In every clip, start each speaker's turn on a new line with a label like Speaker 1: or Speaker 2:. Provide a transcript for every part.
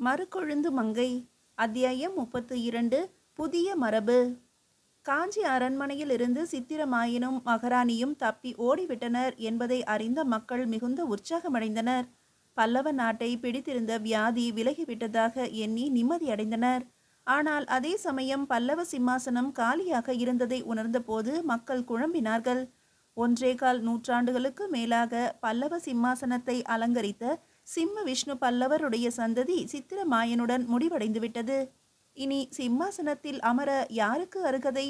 Speaker 1: மறுகொழுந்து மங்கை. அத்தியாயம் 32. புதிய மரபு. காஞ்சி அரண்மனையில் இருந்து சித்திரமாயனும் மகாராணியும் தப்பி ஓடிவிட்டனர் என்பதை அறிந்த மக்கள் மிகுந்த உற்சாகமடைந்தனர். பல்லவ நாட்டை பிடித்திருந்த வியாதி விலகிவிட்டதாக எண்ணி நிம்மதியடைந்தனர். ஆனால் அதே சமயம் பல்லவ சிம்மாசனம் காலியாக இருந்ததை உணர்ந்தபோது மக்கள் குழம்பினார்கள். 1.25 நூற்றாண்டுகளுக்கு மேலாக பல்லவ சிம்மாசனத்தை அலங்கரித்த சிம்ம விஷ்ணு பல்லவருடைய சந்ததி சித்திரமாயனுடன் முடிவடைந்துவிட்டது. இனி சிம்மாசனத்தில் அமர யாருக்கு அருகதை?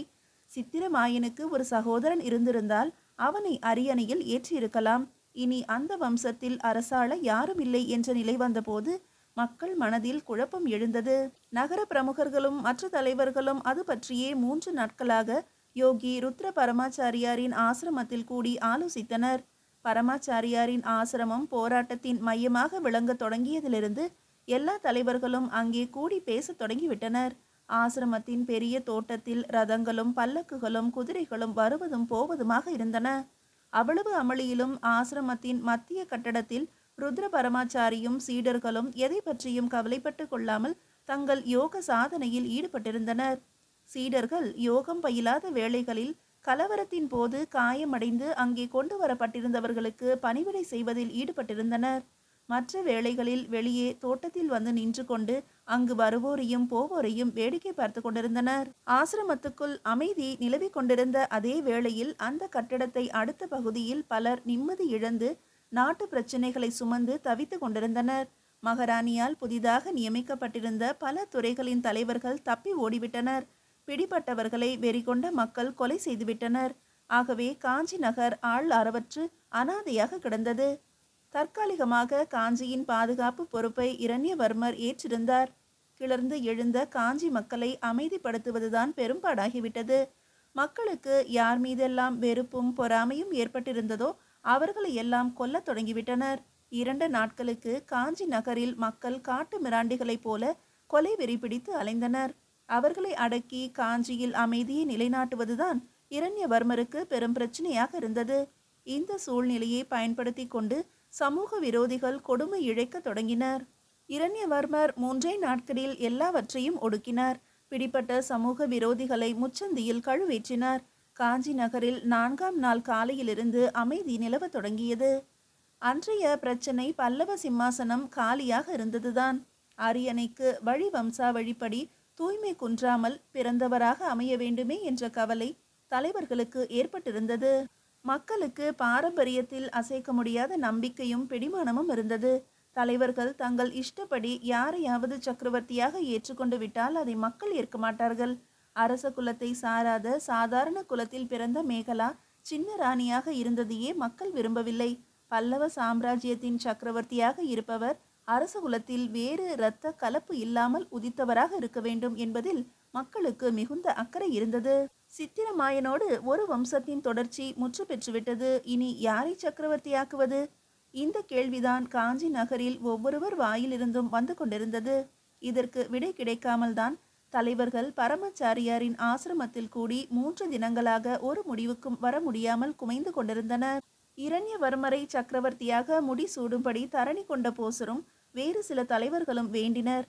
Speaker 1: சித்திரமாயனுக்கு ஒரு சகோதரன் இருந்திருந்தால் அவனை அரியணையில் ஏற்றியிருக்கலாம். இனி அந்த வம்சத்தில் அரசாள யாரும் இல்லை என்ற நிலை வந்தபோது மக்கள் மனதில் குழப்பம் எழுந்தது. நகர பிரமுகர்களும் மற்ற தலைவர்களும் அது பற்றியே 3 நாட்களாக யோகி ருத்ர பரமாச்சாரியாரின் ஆசிரமத்தில் கூடி ஆலோசித்தனர். பரமாச்சாரியாரின் ஆசிரமம் போராட்டத்தின் மையமாக விளங்க தொடங்கியதிலிருந்து எல்லா தலைவர்களும் அங்கே கூடி பேசத் தொடங்கிவிட்டனர். ஆசிரமத்தின் பெரிய தோட்டத்தில் ரதங்களும் பல்லக்குகளும் குதிரைகளும் வருவதும் போவதுமாக இருந்தன. அவ்வளவு அமளியிலும் ஆசிரமத்தின் மத்திய கட்டடத்தில் ருத்ர பரமாச்சாரியும் சீடர்களும் எதை பற்றியும் கவலைப்பட்டு கொள்ளாமல் தங்கள் யோக சாதனையில் ஈடுபட்டிருந்தனர். சீடர்கள் யோகம் பயிலாத வேளைகளில் கலவரத்தின் போது காயமடைந்து அங்கே கொண்டு வரப்பட்டிருந்தவர்களுக்கு பணிவிடை செய்வதில் ஈடுபட்டிருந்தனர். மற்ற வேளைகளில் வெளியே தோட்டத்தில் வந்து நின்று கொண்டு அங்கு வருவோரையும் போவோரையும் வேடிக்கை பார்த்து கொண்டிருந்தனர். ஆசிரமத்துக்குள் அமைதி நிலவி கொண்டிருந்த அதே வேளையில் அந்த கட்டடத்தை அடுத்த பகுதியில் பலர் நிம்மதி இழந்து நாட்டு பிரச்சினைகளை சுமந்து தவித்து கொண்டிருந்தனர். மகாராணியால் புதிதாக நியமிக்கப்பட்டிருந்த பல துறைகளின் தலைவர்கள் தப்பி ஓடிவிட்டனர். பிடிபட்டவர்களை வெறிகொண்ட மக்கள் கொலை செய்துவிட்டனர். ஆகவே காஞ்சி நகர் ஆள் அறவற்று அனாதையாக கிடந்தது. தற்காலிகமாக காஞ்சியின் பாதுகாப்பு பொறுப்பை இரண்யவர்மர் ஏற்றிருந்தார். கிளர்ந்து எழுந்த காஞ்சி மக்களை அமைதிப்படுத்துவதுதான் பெரும்பாடாகிவிட்டது. மக்களுக்கு யார் மீதெல்லாம் வெறுப்பும் பொறாமையும் ஏற்பட்டிருந்ததோ அவர்களை எல்லாம் கொல்லத் தொடங்கிவிட்டனர். 2 நாட்களுக்கு காஞ்சி நகரில் மக்கள் காட்டு மிராண்டிகளைப் போல கொலை வெறி பிடித்து அலைந்தனர். அவர்களை அடக்கி காஞ்சியில் அமைதியை நிலைநாட்டுவதுதான் இரண்யவர்மருக்கு பெரும் பிரச்சனையாக இருந்தது. இந்த சூழ்நிலையை பயன்படுத்தி கொண்டு சமூக விரோதிகள் கொடுமை இழைக்க தொடங்கினர். இரண்யவர்மர் 3 நாட்களில் எல்லாவற்றையும் ஒடுக்கினார். பிடிப்பட்ட சமூக விரோதிகளை முச்சந்தியில் கழுவேற்றினார். காஞ்சி நகரில் 4ஆம் நாள் காலையிலிருந்து அமைதி நிலவ தொடங்கியது. அன்றைய பிரச்சனை பல்லவ சிம்மாசனம் காலியாக இருந்ததுதான். அரியணைக்கு வழி வம்சாவழிப்படி தூய்மை குன்றாமல் பிறந்தவராக அமைய வேண்டுமே என்ற கவலை தலைவர்களுக்கு ஏற்பட்டிருந்தது. மக்களுக்கு பாரம்பரியத்தில் அசைக்க முடியாத நம்பிக்கையும் பிடிமானமும் இருந்தது. தலைவர்கள் தங்கள் இஷ்டப்படி யாரையாவது சக்கரவர்த்தியாக ஏற்றுக்கொண்டு விட்டால் அதை மக்கள் ஏற்க மாட்டார்கள். அரச குலத்தை சாராத சாதாரண குலத்தில் பிறந்த மேகலா சின்ன ராணியாக இருந்ததையே மக்கள் விரும்பவில்லை. பல்லவ சாம்ராஜ்யத்தின் சக்கரவர்த்தியாக இருப்பவர் அரச குலத்தில் வேறு இரத்த கலப்பு இல்லாமல் உதித்தவராக இருக்க வேண்டும் என்பதில் மக்களுக்கு மிகுந்த அக்கறை இருந்தது. சித்திரமாயனோடு ஒரு வம்சத்தின் தொடர்ச்சி முற்று பெற்றுவிட்டது. இனி யாரை சக்கரவர்த்தியாக்குவது? இந்த கேள்விதான் காஞ்சி நகரில் ஒவ்வொருவர் வாயிலிருந்தும் வந்து கொண்டிருந்தது. இதற்கு விடை கிடைக்காமல் தான் தலைவர்கள் பரமாச்சாரியாரின் ஆசிரமத்தில் கூடி 3 தினங்களாக ஒரு முடிவுக்கும் வர முடியாமல் குமைந்து கொண்டிருந்தனர். இரண்யவர்மரை சக்கரவர்த்தியாக முடிசூடும்படி தரணி கொண்ட போசரும் வேறு சில தலைவர்களும் வேண்டினர்.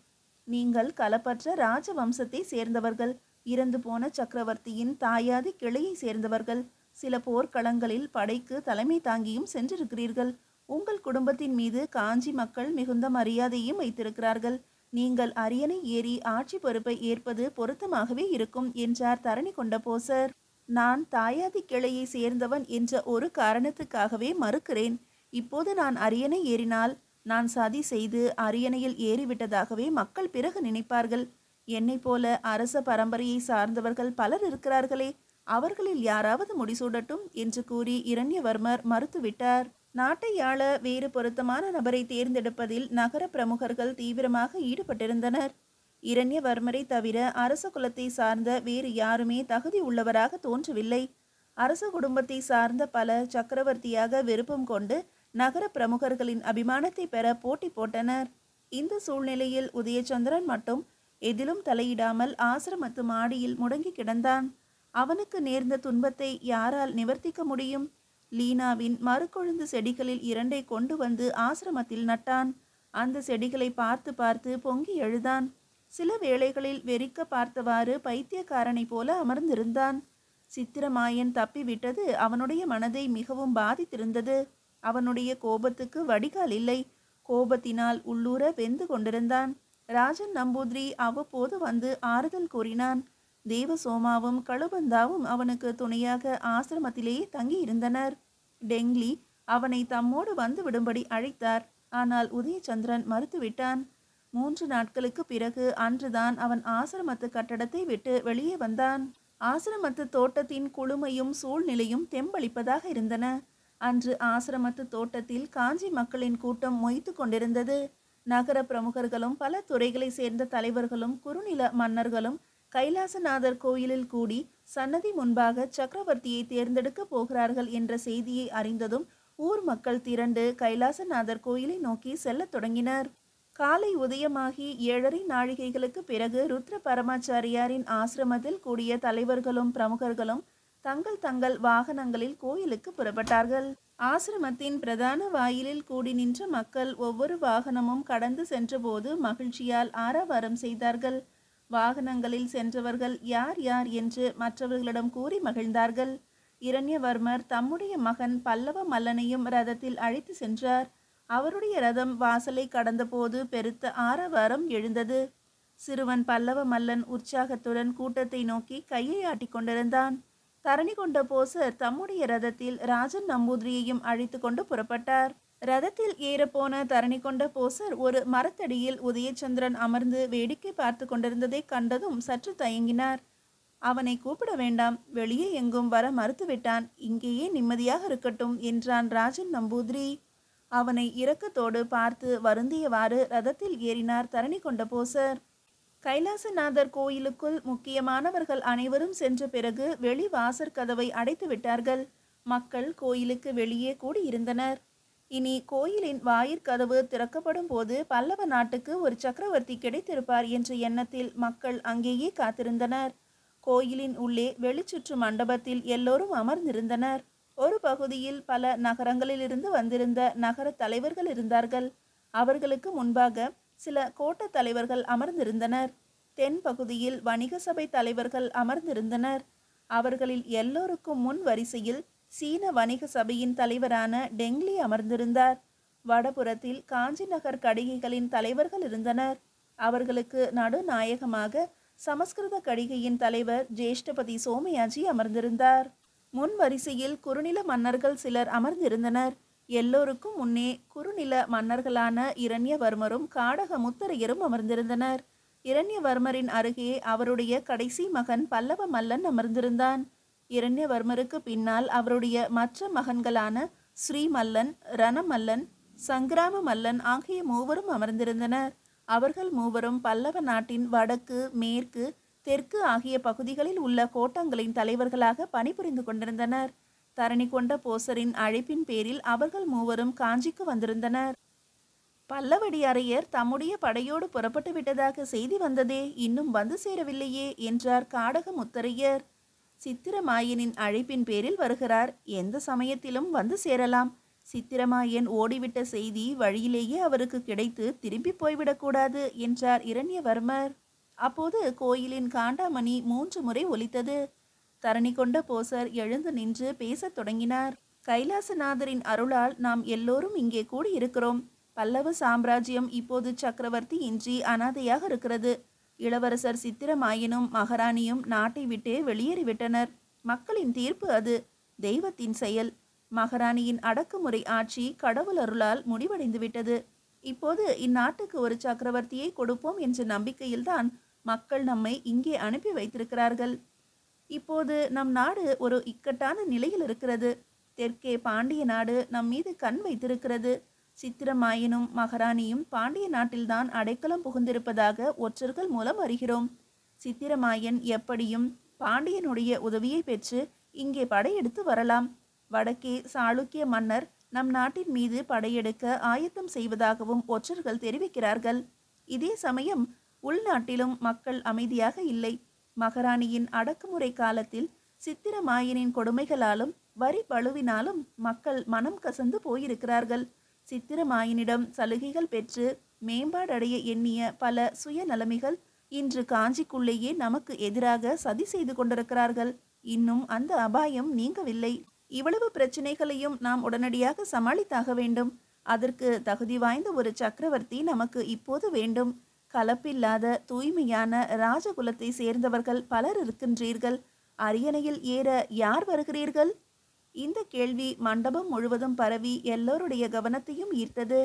Speaker 1: நீங்கள் களப்பற்ற ராஜ வம்சத்தை சேர்ந்தவர்கள், இறந்து போன சக்கரவர்த்தியின் தாயாதி கிளையை சேர்ந்தவர்கள், சில போர்க்களங்களில் படைக்கு தலைமை தாங்கியும் சென்றிருக்கிறீர்கள். உங்கள் குடும்பத்தின் மீது காஞ்சி மக்கள் மிகுந்த மரியாதையும் வைத்திருக்கிறார்கள். நீங்கள் அரியணை ஏறி ஆட்சி பொறுப்பை ஏற்பது பொருத்தமாகவே இருக்கும் என்றார் தரணி கொண்ட போசர். நான் தாயாதி கிளையை சேர்ந்தவன் என்ற ஒரு காரணத்துக்காகவே மறுக்கிறேன். இப்போது நான் அரியணை ஏறினால் நான் சதி செய்து அரியணையில் ஏறிவிட்டதாகவே மக்கள் பிறகு நினைப்பார்கள். என்னை போல அரச பரம்பரையை சார்ந்தவர்கள் பலர் இருக்கிறார்களே, அவர்களில் யாராவது முடிசூடட்டும் என்று கூறி இரண்யவர்மர் மறுத்துவிட்டார். நாட்டை ஆள வேறு பொருத்தமான நபரை தேர்ந்தெடுப்பதில் நகர பிரமுகர்கள் தீவிரமாக ஈடுபட்டிருந்தனர். இரண்யவர்மரை தவிர அரச குலத்தை சார்ந்த வேறு யாருமே தகுதி உள்ளவராக தோன்றவில்லை. அரச குடும்பத்தை சார்ந்த பலர் சக்கரவர்த்தியாக விருப்பம் கொண்டு நகர பிரமுகர்களின் அபிமானத்தை பெற போட்டி போட்டனர். இந்த சூழ்நிலையில் உதயச்சந்திரன் மட்டும் எதிலும் தலையிடாமல் ஆசிரமத்து மாடியில் முடங்கி கிடந்தான். அவனுக்கு நேர்ந்த துன்பத்தை யாரால் நிவர்த்திக்க முடியும்? லீனாவின் மறுகொழுந்து செடிகளில் 2 கொண்டு வந்து ஆசிரமத்தில் நட்டான். அந்த செடிகளை பார்த்து பார்த்து பொங்கி எழுதான். சில வேளைகளில் வெறிக்க பார்த்தவாறு பைத்தியக்காரனை போல அமர்ந்திருந்தான். சித்திரமாயன் தப்பிவிட்டது அவனுடைய மனதை மிகவும் பாதித்திருந்தது. அவனுடைய கோபத்துக்கு வடிகால் இல்லை. கோபத்தினால் உள்ளூர வெந்து கொண்டிருந்தான். ராஜன் நம்பூதிரி அவ்வப்போது வந்து ஆறுதல் கூறினான். தேவசோமாவும் கழுபந்தாவும் அவனுக்கு துணையாக ஆசிரமத்திலேயே தங்கி இருந்தனர். டெங்லி அவனை தம்மோடு வந்து விடும்படி அழைத்தார். ஆனால் உதயச்சந்திரன் மறுத்துவிட்டான். 3 நாட்களுக்கு பிறகு அன்றுதான் அவன் ஆசிரமத்து கட்டடத்தை விட்டு வெளியே வந்தான். ஆசிரமத்து தோட்டத்தின் குளுமையும் சூழ்நிலையும் தெம்பளிப்பதாக இருந்தன. அன்று ஆசிரமத்து தோட்டத்தில் காஞ்சி மக்களின் கூட்டம் மொய்த்து கொண்டிருந்தது. நகர பிரமுகர்களும் பல துறைகளை சேர்ந்த தலைவர்களும் குறுநில மன்னர்களும் கைலாசநாதர் கோயிலில் கூடி சன்னதி முன்பாக சக்கரவர்த்தியை தேர்ந்தெடுக்க போகிறார்கள் என்ற செய்தியை அறிந்ததும் ஊர் மக்கள் திரண்டு கைலாசநாதர் கோயிலை நோக்கி செல்லத் தொடங்கினர். காலை உதயமாகி 7:30 நாழிகைகளுக்கு பிறகு ருத்ர பரமாச்சாரியாரின் ஆசிரமத்தில் கூடிய தலைவர்களும் பிரமுகர்களும் தங்கள் தங்கள் வாகனங்களில் கோயிலுக்கு புறப்பட்டார்கள். ஆசிரமத்தின் பிரதான வாயிலில் கூடி நின்ற மக்கள் ஒவ்வொரு வாகனமும் கடந்து சென்றபோது மகிழ்ச்சியால் ஆரவாரம் செய்தார்கள். வாகனங்களில் சென்றவர்கள் யார் யார் என்று மற்றவர்களிடம் கூறி மகிழ்ந்தார்கள். இரண்யவர்மர் தம்முடைய மகன் பல்லவ மல்லனையும் ரதத்தில் அழைத்து சென்றார். அவருடைய ரதம் வாசலை கடந்தபோது பெருத்த ஆரவாரம் எழுந்தது. சிறுவன் பல்லவ மல்லன் உற்சாகத்துடன் கூட்டத்தை நோக்கி கையை ஆட்டிக் கொண்டிருந்தான். தரணி கொண்ட போசர் தம்முடைய ரதத்தில் ராஜன் நம்பூதிரியையும் அழைத்து கொண்டு புறப்பட்டார். ரதத்தில் ஏறப்போன தரணி கொண்ட போசர் ஒரு மரத்தடியில் உதயச்சந்திரன் அமர்ந்து வேடிக்கை பார்த்து கொண்டிருந்ததை கண்டதும் சற்று தயங்கினார். அவனை கூப்பிட வேண்டாம், வெளியே எங்கும் வர மறுத்துவிட்டான், இங்கேயே நிம்மதியாக இருக்கட்டும் என்றான் ராஜன் நம்பூதிரி. அவனை இரக்கத்தோடு பார்த்து வருந்தியவாறு ரதத்தில் ஏறினார் தரணி கொண்ட போசர். கைலாசநாதர் கோயிலுக்குள் முக்கியமானவர்கள் அனைவரும் சென்ற பிறகு வெளி வாசற் கதவை அடைத்து விட்டார்கள். மக்கள் கோயிலுக்கு வெளியே கூடியிருந்தனர். இனி கோயிலின் வாயிற்கதவு திறக்கப்படும் போது பல்லவ நாட்டுக்கு ஒரு சக்கரவர்த்தி கிடைத்திருப்பார் என்ற எண்ணத்தில் மக்கள் அங்கேயே காத்திருந்தனர். கோயிலின் உள்ளே வெளிச்சுற்று மண்டபத்தில் எல்லோரும் அமர்ந்திருந்தனர். ஒரு பகுதியில் பல நகரங்களிலிருந்து வந்திருந்த நகர தலைவர்கள் இருந்தார்கள். அவர்களுக்கு முன்பாக சில கோட்ட தலைவர்கள் அமர்ந்திருந்தனர். தென் பகுதியில் வணிக சபை தலைவர்கள் அமர்ந்திருந்தனர். அவர்களில் எல்லோருக்கும் முன் வரிசையில் சீன வணிக சபையின் தலைவரான டெங்லி அமர்ந்திருந்தார். வடபுறத்தில் காஞ்சி நகர் கடிகைகளின் தலைவர்கள் இருந்தனர். அவர்களுக்கு நடுநாயகமாக சமஸ்கிருத கடிகையின் தலைவர் ஜேஷ்டபதி சோமயாஜி அமர்ந்திருந்தார். முன் வரிசையில் குறுநில மன்னர்கள் சிலர் அமர்ந்திருந்தனர். எல்லோருக்கும் முன்னே குறுநில மன்னர்களான இரண்யவர்மரும் காடக முத்தரையரும் அமர்ந்திருந்தனர். இரண்யவர்மரின் அருகே அவருடைய கடைசி மகன் பல்லவ மல்லன் அமர்ந்திருந்தான். இரண்யவர்மருக்கு பின்னால் அவருடைய மற்ற மகன்களான ஸ்ரீமல்லன், ரணமல்லன், சங்கிராம மல்லன் ஆகிய மூவரும் அமர்ந்திருந்தனர். அவர்கள் மூவரும் பல்லவ நாட்டின் வடக்கு, மேற்கு, தெற்கு ஆகிய பகுதிகளில் உள்ள கோட்டங்களின் தலைவர்களாக பணிபுரிந்து கொண்டிருந்தனர். தரணி கொண்ட போசரின் அழைப்பின் பேரில் அவர்கள் மூவரும் காஞ்சிக்கு வந்திருந்தனர். பல்லவடியாரையர் தம்முடைய படையோடு புறப்பட்டு விட்டதாக செய்தி வந்ததே, இன்னும் வந்து சேரவில்லையே என்றார் காடக முத்தரையர். சித்திரமாயனின் அழைப்பின் பேரில் வருகிறார், எந்த சமயத்திலும் வந்து சேரலாம். சித்திரமாயன் ஓடிவிட்ட செய்தி வழியிலேயே அவருக்கு கிடைத்து திரும்பி போய்விடக்கூடாது என்றார் இரண்யவர்மர். அப்போது கோயிலின் காண்டாமணி 3 முறை ஒலித்தது. தரணி கொண்ட போசர் எழுந்து நின்று பேசத் தொடங்கினார். கைலாசநாதரின் அருளால் நாம் எல்லோரும் இங்கே கூடியிருக்கிறோம். பல்லவ சாம்ராஜ்யம் இப்போது சக்கரவர்த்தி இன்றி அனாதையாக இருக்கிறது. இளவரசர் சித்திரமாயனும் மகாராணியும் நாட்டை விட்டே வெளியேறிவிட்டனர். மக்களின் தீர்ப்பு அது, தெய்வத்தின் செயல். மகாராணியின் அடக்குமுறை ஆட்சி கடவுள் அருளால் முடிவடைந்துவிட்டது. இப்போது இந்நாட்டுக்கு ஒரு சக்கரவர்த்தியை கொடுப்போம் என்ற நம்பிக்கையில்தான் மக்கள் நம்மை இங்கே அனுப்பி வைத்திருக்கிறார்கள். இப்போது நம் நாடு ஒரு இக்கட்டான நிலையில் இருக்கிறது. தெற்கே பாண்டிய நாடு நம் மீது கண் வைத்திருக்கிறது. சித்திரமாயனும் மகாராணியும் பாண்டிய நாட்டில்தான் அடைக்கலம் புகுந்திருப்பதாக ஒற்றர்கள் மூலம் அறிகிறோம். சித்திரமாயன் எப்படியும் பாண்டியனுடைய உதவியை பெற்று இங்கே படையெடுத்து வரலாம். வடக்கே சாளுக்கிய மன்னர் நம் நாட்டின் மீது படையெடுக்க ஆயத்தம் செய்வதாகவும் ஒற்றர்கள் தெரிவிக்கிறார்கள். இதே சமயம் உள்நாட்டிலும் மக்கள் அமைதியாக இல்லை. மகாராணியின் அடக்குமுறை காலத்தில் சித்திரமாயனின் கொடுமைகளாலும் வரி பழுவினாலும் மக்கள் மனம் கசந்து போயிருக்கிறார்கள். சித்திரமாயனிடம் சலுகைகள் பெற்று மேம்பாடடைய எண்ணிய பல சுயநலமிகள் இன்று காஞ்சிக்குள்ளேயே நமக்கு எதிராக சதி செய்து கொண்டிருக்கிறார்கள். இன்னும் அந்த அபாயம் நீங்கவில்லை. இவ்வளவு பிரச்சனைகளையும் நாம் உடனடியாக சமாளித்தாக வேண்டும். அதற்கு தகுதி வாய்ந்த ஒரு சக்கரவர்த்தி நமக்கு இப்போது வேண்டும். கலப்பில்லாத தூய்மையான ராஜகுலத்தை சேர்ந்தவர்கள் பலர் இருக்கின்றீர்கள். அரியணையில் ஏற யார் வருகிறீர்கள்? இந்த கேள்வி மண்டபம் முழுவதும் பரவி எல்லோருடைய கவனத்தையும் ஈர்த்தது.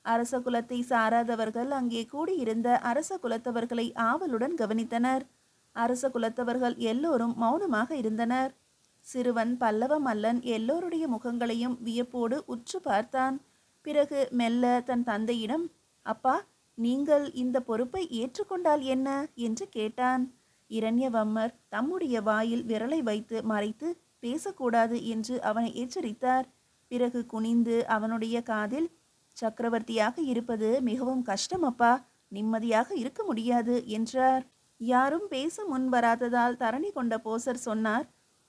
Speaker 1: அரச குலத்தை சாராதவர்கள் அங்கே கூடியிருந்த அரச குலத்தவர்களை ஆவலுடன் கவனித்தனர். அரச குலத்தவர்கள் எல்லோரும் மௌனமாக இருந்தனர். சிறுவன் பல்லவ மல்லன் எல்லோருடைய முகங்களையும் வியப்போடு உற்று பார்த்தான். பிறகு மெல்ல தன் தந்தையிடம், அப்பா, நீங்கள் இந்த பொறுப்பை ஏற்றுக்கொண்டால் என்ன என்று கேட்டான். இரண்யவர்மர் தம்முடைய வாயில் விரலை வைத்து மறைத்து பேசக்கூடாது என்று அவனை எச்சரித்தார். பிறகு குனிந்து அவனுடைய காதில், சக்கரவர்த்தியாக இருப்பது மிகவும் கஷ்டம் அப்பா, நிம்மதியாக இருக்க முடியாது என்றார். யாரும் பேச முன் வராததால் தரணி கொண்ட போசர் சொன்னார்,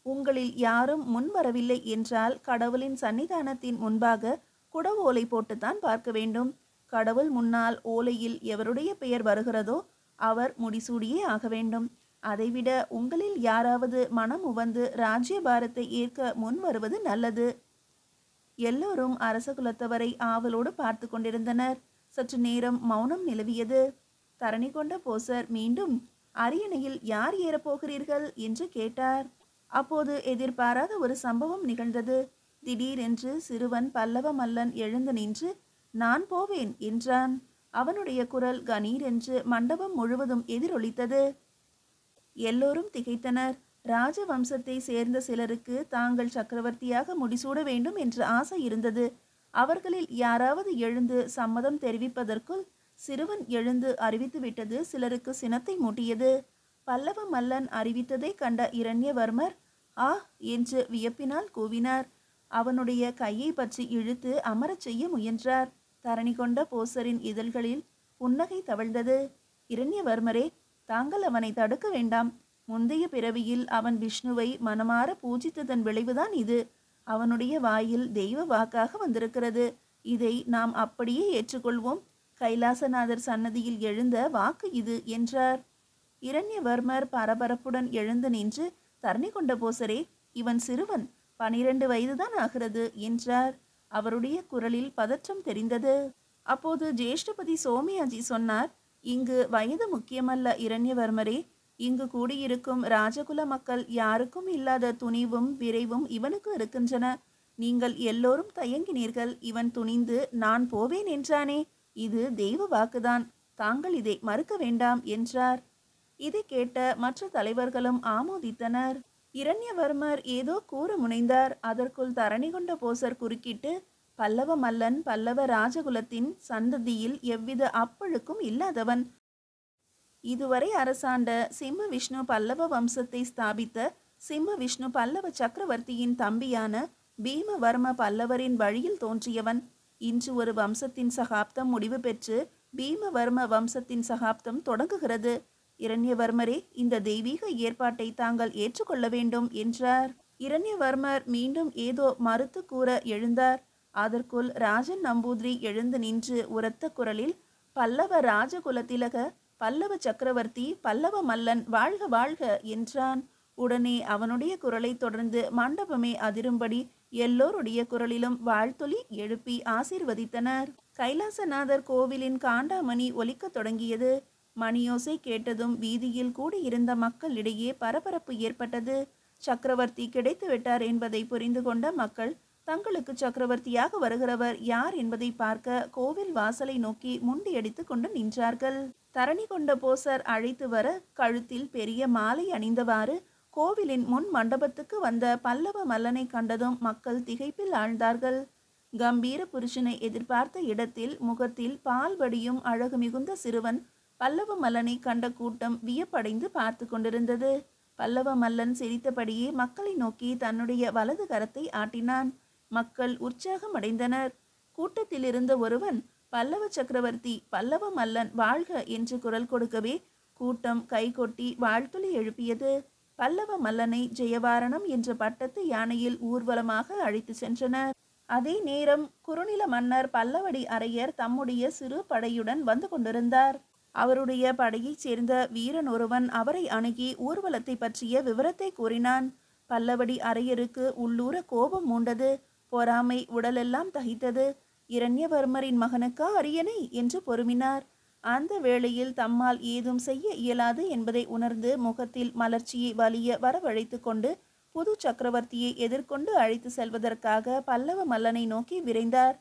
Speaker 1: உங்களில் யாரும் முன் வரவில்லை என்றால் கடவுளின் சன்னிதானத்தின் முன்பாக குடவு ஓலை போட்டுத்தான் பார்க்க வேண்டும். கடவுள் முன்னால் ஓலையில் எவருடைய பெயர் வருகிறதோ அவர் முடிசூடியே ஆக வேண்டும். அதைவிட உங்களில் யாராவது மனம் உவந்து ராஜ்யபாரத்தை ஏற்க முன் வருவது நல்லது. எல்லோரும் அரச குலத்தவரை ஆவலோடு பார்த்து கொண்டிருந்தனர். சற்று நேரம் மௌனம் நிலவியது. தரணி கொண்ட போசர் மீண்டும், அரியணையில் யார் ஏறப்போகிறீர்கள் என்று கேட்டார். அப்போது எதிர்பாராத ஒரு சம்பவம் நிகழ்ந்தது. திடீரென்று சிறுவன் பல்லவ மல்லன் எழுந்து நின்று, நான் போவேன் என்றான். அவனுடைய குரல் கணீர் என்று மண்டபம் முழுவதும் எதிரொலித்தது. எல்லோரும் திகைத்தனர். ராஜவம்சத்தை சேர்ந்த சிலருக்கு தாங்கள் சக்கரவர்த்தியாக முடிசூட வேண்டும் என்ற ஆசை இருந்தது. அவர்களில் யாராவது எழுந்து சம்மதம் தெரிவிப்பதற்குள் சிறுவன் எழுந்து அறிவித்துவிட்டது சிலருக்கு சினத்தை மூட்டியது. பல்லவ மல்லன் அறிவித்ததை கண்ட இரண்யவர்மர் ஆ என்று வியப்பினால் கூவினார். அவனுடைய கையை பற்றி இழுத்து அமரச் செய்ய முயன்றார். தரணி கொண்ட போசரின் இதழ்களில் புன்னகை தவழ்ந்தது. இரண்யவர்மரே, தாங்கள் அவனை தடுக்க வேண்டாம். முந்தைய பிறவியில் அவன் விஷ்ணுவை மனமாற பூஜித்ததன் விளைவுதான் இது. அவனுடைய வாயில் தெய்வ வாக்காக வந்திருக்கிறது. இதை நாம் அப்படியே ஏற்றுக்கொள்வோம். கைலாசநாதர் சன்னதியில் எழுந்த வாக்கு இது என்றார். இரண்யவர்மர் பரபரப்புடன் எழுந்து நின்று, தரணி கொண்ட போசரே, இவன் சிறுவன், 12 வயதுதான் ஆகிறது என்றார். அவருடைய குரலில் பதற்றம் தெரிந்தது. அப்போது ஜேஷ்டபதி சோமயாஜி சொன்னார், இங்கு வயது முக்கியமல்ல இரண்யவர்மரே. இங்கு கூடியிருக்கும் ராஜகுல மக்கள் யாருக்கும் இல்லாத துணிவும் விரைவும் இவனுக்கு இருக்கின்றன. நீங்கள் எல்லோரும் தயங்கினீர்கள். இவன் துணிந்து நான் போவேன் என்றானே, இது தெய்வ வாக்குதான். தாங்கள் இதை மறுக்க வேண்டாம் என்றார். இதை கேட்ட மற்ற தலைவர்களும் ஆமோதித்தனர். இரண்யவர்மர் ஏதோ கூற முனைந்தார். அதற்குள் தரணி கொண்ட போசர் குறுக்கிட்டு, பல்லவ மல்லன் பல்லவ ராஜகுலத்தின் சந்ததியில் எவ்வித அப்பழுக்கும் இல்லாதவன். இதுவரை அரசாண்ட சிம்ம விஷ்ணு பல்லவ வம்சத்தை ஸ்தாபித்த சிம்ம விஷ்ணு பல்லவ சக்கரவர்த்தியின் தம்பியான பீமவர்ம பல்லவரின் வழியில் தோன்றியவன். இன்று ஒரு வம்சத்தின் சகாப்தம் முடிவு பெற்று பீமவர்ம வம்சத்தின் சகாப்தம் தொடங்குகிறது. இரண்யவர்மரே, இந்த தெய்வீக ஏற்பாட்டை தாங்கள் ஏற்றுக்கொள்ள வேண்டும் என்றார். இரண்யவர்மர் மீண்டும் ஏதோ மறுத்து கூற எழுந்தார். அதற்குள் ராஜன் நம்பூதிரி எழுந்து நின்று உரத்த குரலில், பல்லவ ராஜகுலத்திலக பல்லவ சக்கரவர்த்தி பல்லவ மல்லன் வாழ்க வாழ்க என்றான். உடனே அவனுடைய குரலை தொடர்ந்து மண்டபமே அதிரும்படி எல்லோருடைய குரலிலும் வாழ்த்தொலி எழுப்பி ஆசீர்வதித்தனர். கைலாசநாதர் கோவிலின் காண்டாமணி ஒலிக்கத் தொடங்கியது. மணியோசை கேட்டதும் வீதியில் கூடியிருந்த மக்களிடையே பரபரப்பு ஏற்பட்டது. சக்கரவர்த்தி கிடைத்து விட்டார் என்பதை புரிந்து கொண்ட மக்கள் தங்களுக்கு சக்கரவர்த்தியாக வருகிறவர் யார் என்பதை பார்க்க கோவில் வாசலை நோக்கி முண்டியடித்து கொண்டு நின்றார்கள். தரணி கொண்ட போசர் அழைத்து வர கழுத்தில் பெரிய மாலை அணிந்தவாறு கோவிலின் முன் மண்டபத்துக்கு வந்த பல்லவ மல்லனை கண்டதும் மக்கள் திகைப்பில் ஆழ்ந்தார்கள். கம்பீர புருஷனை எதிர்பார்த்த இடத்தில் முகத்தில் பால் வடியும் அழகு மிகுந்த சிறுவன் பல்லவ மல்லனை கண்ட கூட்டம் வியப்படைந்து பார்த்து கொண்டிருந்தது. பல்லவ மல்லன் சிரித்தபடியே மக்களை நோக்கி தன்னுடைய வலது கரத்தை ஆட்டினான். மக்கள் உற்சாகம் அடைந்தனர். கூட்டத்தில் இருந்த ஒருவன், பல்லவ சக்கரவர்த்தி பல்லவ மல்லன் வாழ்க என்று குரல் கொடுக்கவே கூட்டம் கைகொட்டி வாழ்த்துளி எழுப்பியது. பல்லவ மல்லனை ஜெயவாரணம் என்ற பட்டத்து யானையில் ஊர்வலமாக அழைத்து சென்றனர். அதே நேரம் குறுநில மன்னர் பல்லவடி அரையர் தம்முடைய சிறு படையுடன் வந்து கொண்டிருந்தார். அவருடைய படையைச் சேர்ந்த வீரன் ஒருவன் அவரை அணுகி ஊர்வலத்தை பற்றிய விவரத்தை கூறினான். பல்லவடி அரையருக்கு உள்ளூர கோபம் மூண்டது. பொறாமை உடலெல்லாம் தகித்தது. இரண்யவர்மரின் மகனுக்கா அரியணை என்று பொறுமினார். அந்த வேளையில் தம்மால் ஏதும் செய்ய இயலாது என்பதை உணர்ந்து முகத்தில் மலர்ச்சியை வலிய வரவழைத்து கொண்டு புது சக்கரவர்த்தியை எதிர்கொண்டு அழைத்து செல்வதற்காக பல்லவ மல்லனை நோக்கி விரைந்தார்.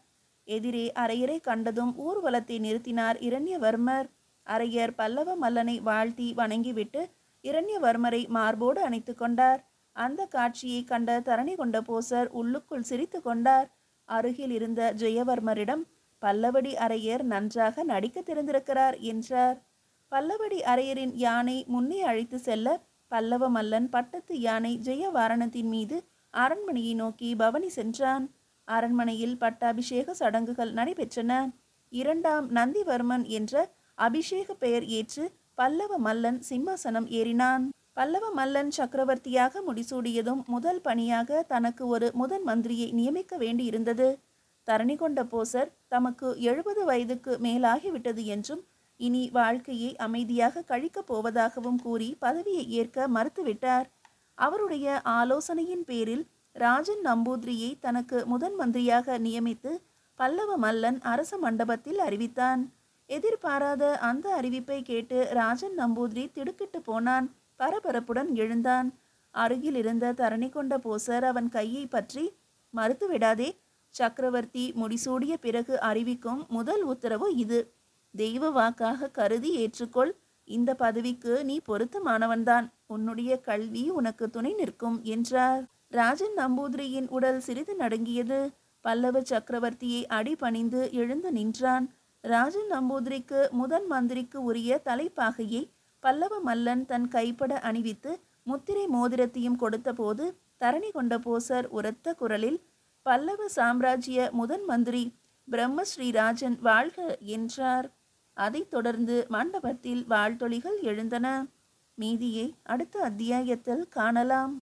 Speaker 1: எதிரே அரையரை கண்டதும் ஊர்வலத்தை நிறுத்தினார் இரண்யவர்மர். அரையர் பல்லவ மல்லனை வாழ்த்தி வணங்கிவிட்டு இரண்யவர்மரை மார்போடு அணைத்து கொண்டார். அந்த காட்சியை கண்ட தரணி கொண்ட போசர் உள்ளுக்குள் சிரித்து கொண்டார். அருகில் இருந்த ஜெயவர்மரிடம், பல்லவடி அரையர் நன்றாக நடிக்க தெரிந்திருக்கிறார் என்றார். பல்லவடி அரையரின் யானை முன்னே அழைத்து செல்ல பல்லவ மல்லன் பட்டத்து யானை ஜெயவாரணத்தின் மீது அரண்மனையை நோக்கி பவனி சென்றான். அரண்மனையில் பட்டாபிஷேக சடங்குகள் நடைபெற்றன. இரண்டாம் நந்திவர்மன் என்ற அபிஷேக பெயர் ஏற்று பல்லவ மல்லன் சிம்மாசனம் ஏறினான். பல்லவ மல்லன் சக்கரவர்த்தியாக முடிசூடியதும் முதல் பணியாக தனக்கு ஒரு முதன் மந்திரியை நியமிக்க வேண்டியிருந்தது. தரணி கொண்ட போசர் தமக்கு 70 வயதுக்கு மேலாகிவிட்டது என்றும் இனி வாழ்க்கையை அமைதியாக கழிக்கப் போவதாகவும் கூறி பதவியை ஏற்க மறுத்துவிட்டார். அவருடைய ஆலோசனையின் பேரில் ராஜன் நம்பூதிரியை தனக்கு முதன் மந்திரியாக நியமித்து பல்லவ மல்லன் அரச மண்டபத்தில் அறிவித்தான். எதிர்பாராத அந்த அறிவிப்பை கேட்டு ராஜன் நம்பூதிரி திடுக்கிட்டு போனான். பரபரப்புடன் எழுந்தான். அருகில் இருந்த தரணி கொண்ட போசர் அவன் கையை பற்றி, மறுத்து விடாதே, சக்கரவர்த்தி முடிசூடிய பிறகு அறிவிக்கும் முதல் உத்தரவு இது. தெய்வ வாக்காக கருதி ஏற்றுக்கொள். இந்த பதவிக்கு நீ பொருத்தமானவன்தான். உன்னுடைய கல்வி உனக்கு துணை நிற்கும் என்றார். ராஜன் நம்பூதிரியின் உடல் சிறிது நடுங்கியது. பல்லவ சக்கரவர்த்தியை அடிபணிந்து எழுந்து நின்றான். ராஜன் நம்பூதிரிக்கு முதன் மந்திரிக்கு உரிய தலைப்பாகையை பல்லவ மல்லன் தன் கைப்பட அணிவித்து முத்திரை மோதிரத்தையும் கொடுத்த போது தரணி கொண்ட போசர் உரத்த குரலில், பல்லவ சாம்ராஜ்ய முதன் மந்திரி பிரம்மஸ்ரீராஜன் வாழ்க என்றார். அதைத் தொடர்ந்து மண்டபத்தில் வாழ்த்தொலிகள் எழுந்தன. மீதியை அடுத்த அத்தியாயத்தில் காணலாம்.